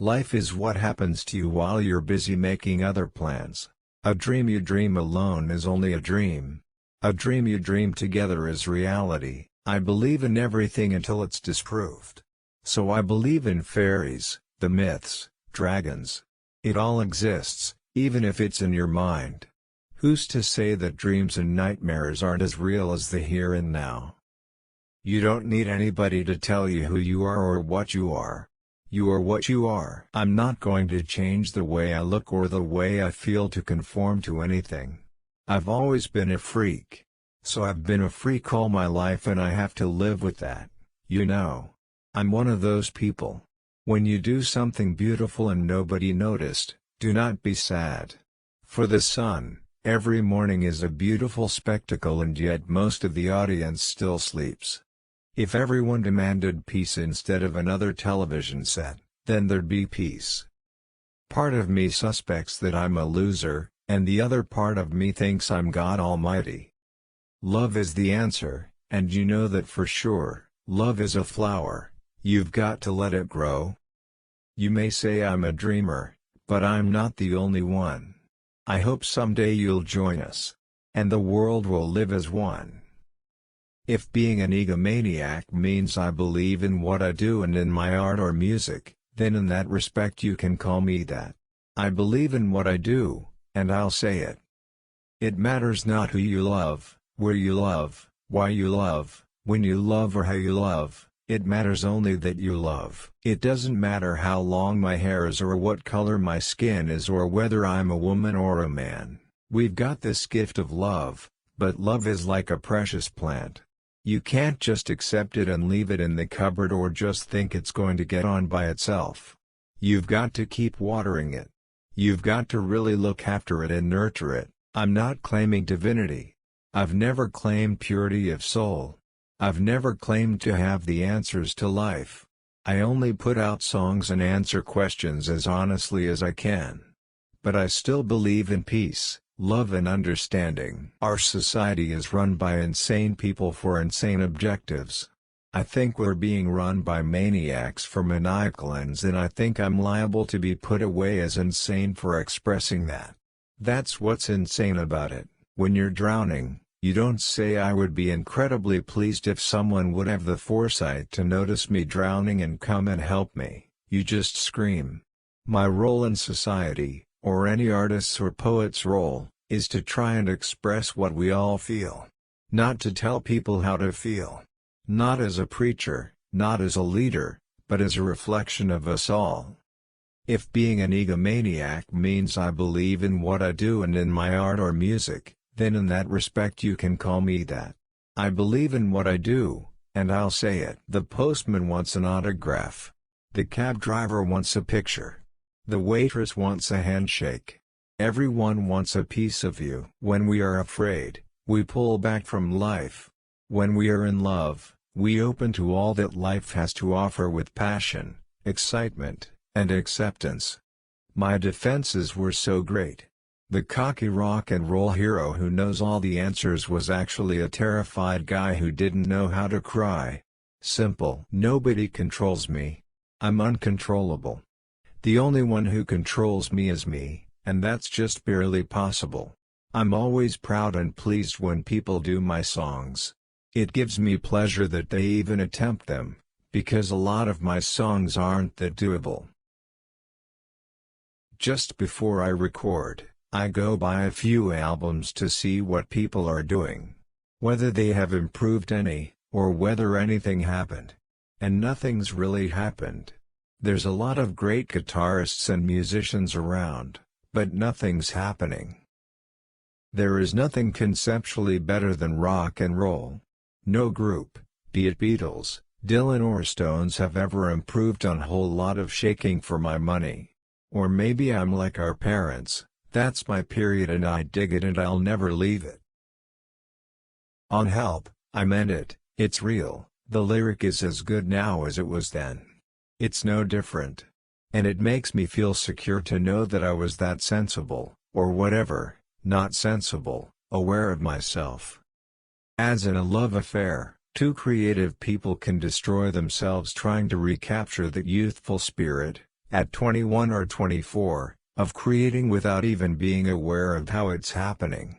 Life is what happens to you while you're busy making other plans. A dream you dream alone is only a dream. A dream you dream together is reality. I believe in everything until it's disproved. So I believe in fairies, the myths, dragons. It all exists, even if it's in your mind. Who's to say that dreams and nightmares aren't as real as the here and now? You don't need anybody to tell you who you are or what you are. You are what you are. I'm not going to change the way I look or the way I feel to conform to anything. I've always been a freak. So I've been a freak all my life and I have to live with that, you know. I'm one of those people. When you do something beautiful and nobody noticed, do not be sad. For the sun, every morning is a beautiful spectacle and yet most of the audience still sleeps. If everyone demanded peace instead of another television set, then there'd be peace. Part of me suspects that I'm a loser, and the other part of me thinks I'm God Almighty. Love is the answer, and you know that for sure. Love is a flower, you've got to let it grow. You may say I'm a dreamer, but I'm not the only one. I hope someday you'll join us, and the world will live as one. If being an egomaniac means I believe in what I do and in my art or music, then in that respect you can call me that. I believe in what I do, and I'll say it. It matters not who you love, where you love, why you love, when you love or how you love, it matters only that you love. It doesn't matter how long my hair is or what color my skin is or whether I'm a woman or a man. We've got this gift of love, but love is like a precious plant. You can't just accept it and leave it in the cupboard or just think it's going to get on by itself. You've got to keep watering it. You've got to really look after it and nurture it. I'm not claiming divinity. I've never claimed purity of soul. I've never claimed to have the answers to life. I only put out songs and answer questions as honestly as I can. But I still believe in peace, love and understanding. Our society is run by insane people for insane objectives. I think we're being run by maniacs for maniacal ends and I think I'm liable to be put away as insane for expressing that. That's what's insane about it. When you're drowning, you don't say I would be incredibly pleased if someone would have the foresight to notice me drowning and come and help me. You just scream. My role in society, or any artist's or poet's role, is to try and express what we all feel. Not to tell people how to feel. Not as a preacher, not as a leader, but as a reflection of us all. If being an egomaniac means I believe in what I do and in my art or music, then in that respect you can call me that. I believe in what I do, and I'll say it. The postman wants an autograph. The cab driver wants a picture. The waitress wants a handshake. Everyone wants a piece of you. When we are afraid, we pull back from life. When we are in love, we open to all that life has to offer with passion, excitement, and acceptance. My defenses were so great. The cocky rock and roll hero who knows all the answers was actually a terrified guy who didn't know how to cry. Simple. Nobody controls me. I'm uncontrollable. The only one who controls me is me, and that's just barely possible. I'm always proud and pleased when people do my songs. It gives me pleasure that they even attempt them, because a lot of my songs aren't that doable. Just before I record, I go buy a few albums to see what people are doing. Whether they have improved any, or whether anything happened. And nothing's really happened. There's a lot of great guitarists and musicians around, but nothing's happening. There is nothing conceptually better than rock and roll. No group, be it Beatles, Dylan or Stones, have ever improved on a whole lot of shaking for my money. Or maybe I'm like our parents, that's my period and I dig it and I'll never leave it. On Help, I meant it, it's real, the lyric is as good now as it was then. It's no different. And it makes me feel secure to know that I was that sensible, or whatever, not sensible, aware of myself. As in a love affair, two creative people can destroy themselves trying to recapture that youthful spirit, at 21 or 24, of creating without even being aware of how it's happening.